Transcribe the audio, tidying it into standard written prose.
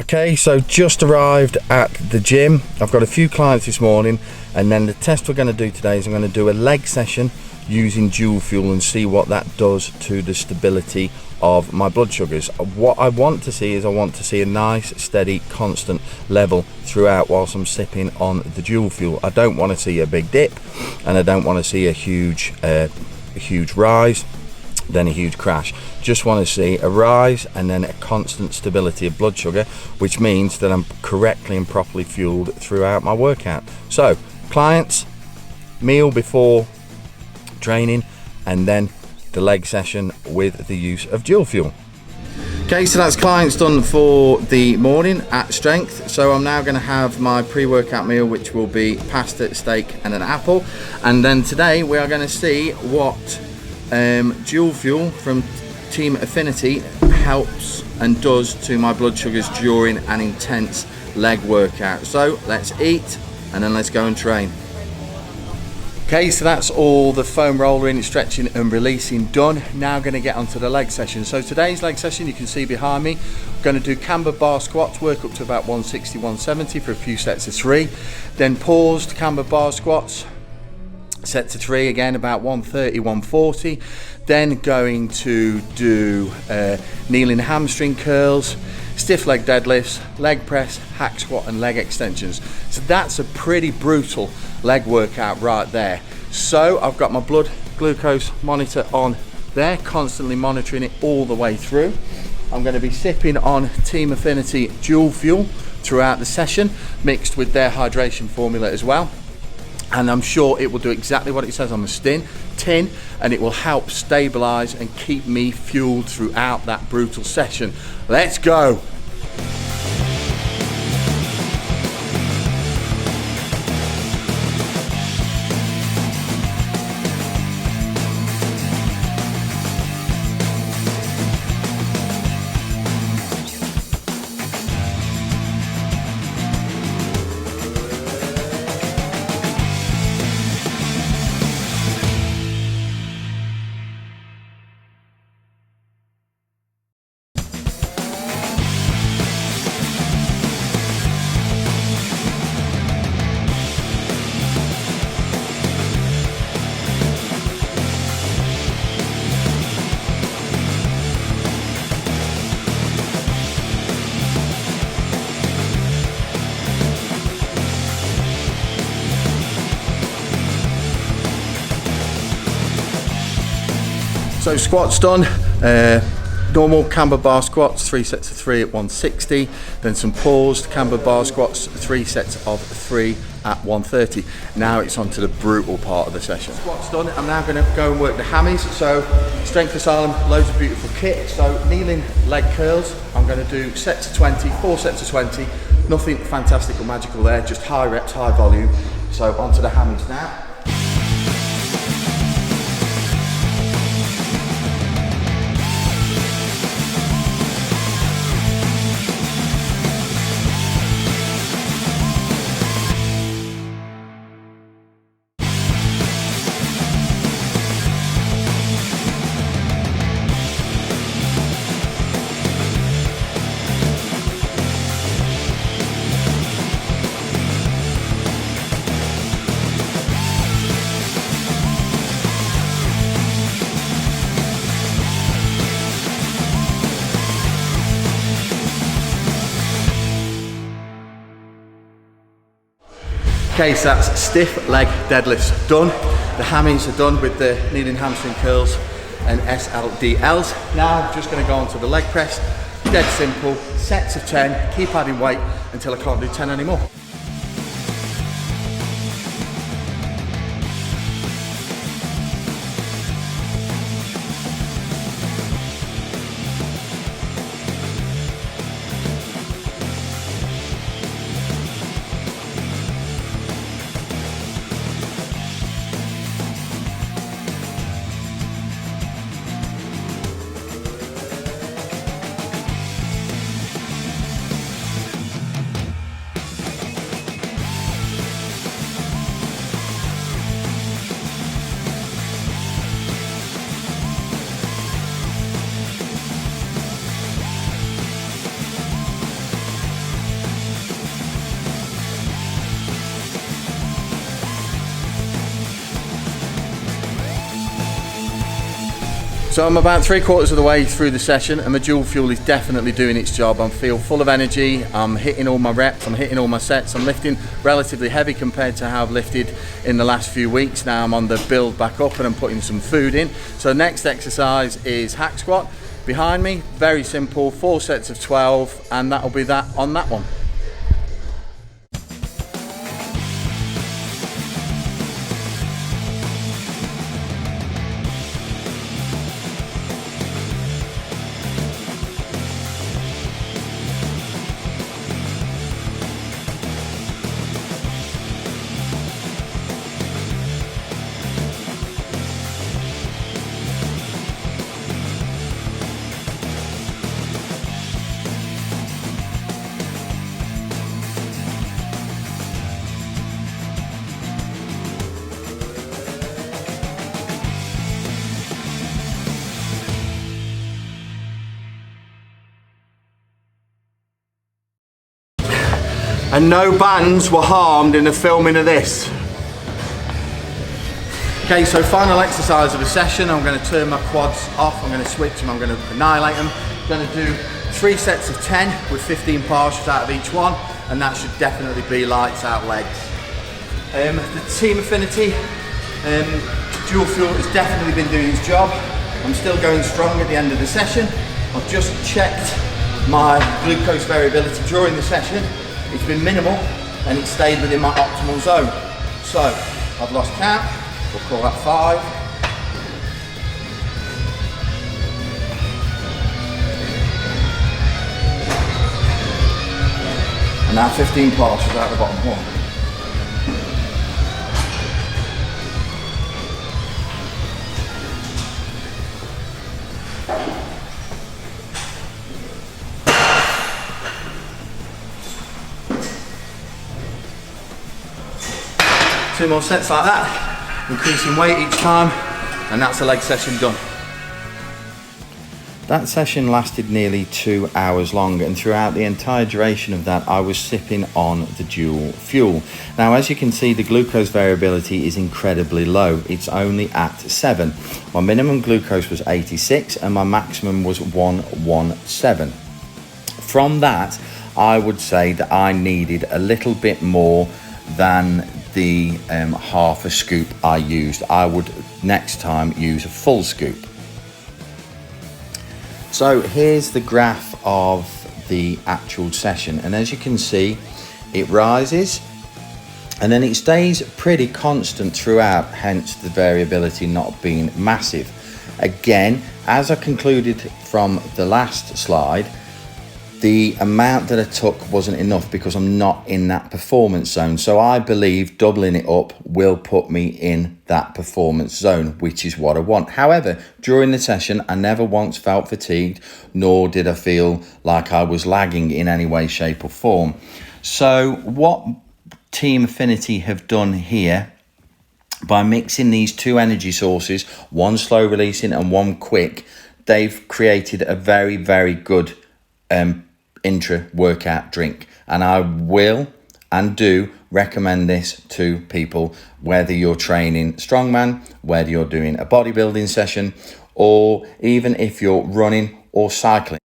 Okay, so just arrived at the gym. I've got a few clients this morning, and then the test we're going to do today is I'm going to do a leg session using dual fuel and see what that does to the stability of my blood sugars. What I want to see is a nice, steady, constant level throughout whilst I'm sipping on the dual fuel. I don't want to see a big dip, and I don't want to see a huge rise, then a huge crash. Just want to see a rise and then a constant stability of blood sugar, which means that I'm correctly and properly fueled throughout my workout. So clients, meal before training, and then the leg session with the use of dual fuel. Okay, so that's clients done for the morning at strength. So I'm now going to have my pre-workout meal, which will be pasta, steak and an apple. And then today we are going to see what dual fuel from TEAM Affinity helps and does to my blood sugars during an intense leg workout. So let's eat and then let's go and train. Okay, so that's all the foam rolling, stretching and releasing done. Now going to get onto the leg session. So today's leg session, you can see behind me, I'm going to do camber bar squats, work up to about 160, 170 for a few sets of 3. Then paused camber bar squats, set to 3 again, about 130, 140. Then going to do kneeling hamstring curls, stiff leg deadlifts, leg press, hack squat and leg extensions. So that's a pretty brutal leg workout right there. So I've got my blood glucose monitor on there, constantly monitoring it all the way through. I'm going to be sipping on TEAM Affinity dual fuel throughout the session, mixed with their hydration formula as well. And I'm sure it will do exactly what it says on the tin, and it will help stabilize and keep me fueled throughout that brutal session. Let's go. So squats done, normal camber bar squats, 3 sets of 3 at 160, then some paused camber bar squats, 3 sets of 3 at 130. Now it's on to the brutal part of the session. Squats done, I'm now going to go and work the hammies. So Strength Asylum, loads of beautiful kit. So kneeling leg curls, I'm going to do sets of 20, 4 sets of 20, nothing fantastic or magical there, just high reps, high volume. So onto the hammies now. Okay, so that's stiff leg deadlifts done. The hammies are done with the kneeling hamstring curls and SLDLs. Now I'm just going to go on to the leg press. Dead simple, sets of 10, keep adding weight until I can't do 10 anymore. So I'm about 3/4 of the way through the session and the dual fuel is definitely doing its job. I feel full of energy, I'm hitting all my reps, I'm hitting all my sets, I'm lifting relatively heavy compared to how I've lifted in the last few weeks. Now I'm on the build back up and I'm putting some food in. So next exercise is hack squat. Behind me, very simple, 4 sets of 12, and that'll be that on that one. And no bands were harmed in the filming of this. Okay, so final exercise of the session. I'm going to turn my quads off, I'm going to switch them, I'm going to annihilate them. I'm going to do 3 sets of 10 with 15 partials out of each one, and that should definitely be lights out legs. The Team Affinity dual fuel has definitely been doing its job. I'm still going strong at the end of the session. I've just checked my glucose variability during the session. It's been minimal and it stayed within my optimal zone. So I've lost count, we'll call that 5. And now 15 partials out the bottom. 1. 2 more sets like that, increasing weight each time, and that's a leg session done. That session lasted nearly 2 hours long, and throughout the entire duration of that I was sipping on the dual fuel. Now as you can see, the glucose variability is incredibly low. It's only at 7. My minimum glucose was 86 and my maximum was 117. From that, I would say that I needed a little bit more than the half a scoop I used. I would next time use a full scoop. So here's the graph of the actual session, and as you can see, it rises and then it stays pretty constant throughout, hence the variability not being massive. Again, as I concluded from the last slide, the amount that I took wasn't enough because I'm not in that performance zone. So I believe doubling it up will put me in that performance zone, which is what I want. However, during the session, I never once felt fatigued, nor did I feel like I was lagging in any way, shape or form. So what Team Affinity have done here, by mixing these 2 energy sources, one slow releasing and one quick, they've created a very, very good intra workout drink, and I will and do recommend this to people, whether you're training strongman, whether you're doing a bodybuilding session, or even if you're running or cycling.